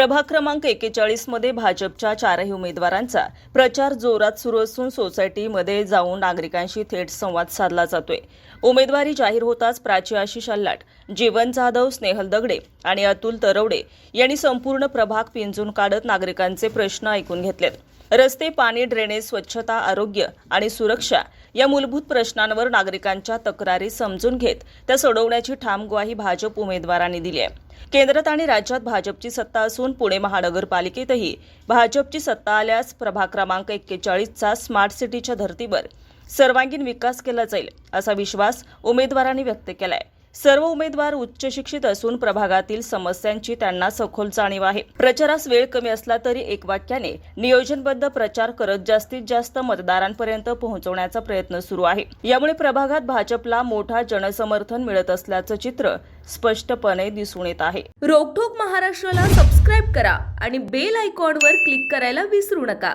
प्रभाग क्रमांक 41 मध्ये भाजपच्या चारही उमेदवारांचा प्रचार जोरात सुरू असून सोसायटीमध्ये जाऊन नागरिकांशी थेट संवाद साधला जातोय। उमेदवारी जाहीर होताच प्राची आशिष अल्लाट, जीवन जाधव, स्नेहल दगडे आणि अतुल तरवडे यांनी संपूर्ण प्रभाग पिंजून काढत नागरिकांचे प्रश्न ऐकून घेतलेत। रस्ते, पाणी, ड्रेनेज, स्वच्छता, आरोग्य आणि सुरक्षा या मूलभूत प्रश्नांवर नागरिकांच्या तक्रारी समजून घेत त्या सोडवण्याची ठाम ग्वाही भाजप उमेदवारांनी दिली आहे। केंद्रात आणि राज्यात भाजपची सत्ता असून पुणे महानगरपालिकेतही भाजपची सत्ता आल्यास प्रभाग क्रमांक 41चा स्मार्ट सिटीच्या धर्तीवर सर्वांगीण विकास केला जाईल असा विश्वास उमेदवारांनी व्यक्त केलाय। सर्व उमेदवार उच्च शिक्षित असून प्रभागातील समस्यांची त्यांना सखोल जाणीव आहे। प्रचारास वेळ कमी असला तरी एक वाक्याने नियोजनबद्ध प्रचार करत जास्तीत जास्त मतदारांपर्यंत पोहोचवण्याचा प्रयत्न सुरू आहे। यामुळे प्रभागात भाजपला मोठा जनसमर्थन मिळत असल्याचं चित्र स्पष्टपणे दिसून येत आहे। रोकठोक महाराष्ट्राला सबस्क्राइब करा आणि बेल आयकॉनवर क्लिक करायला विसरू नका।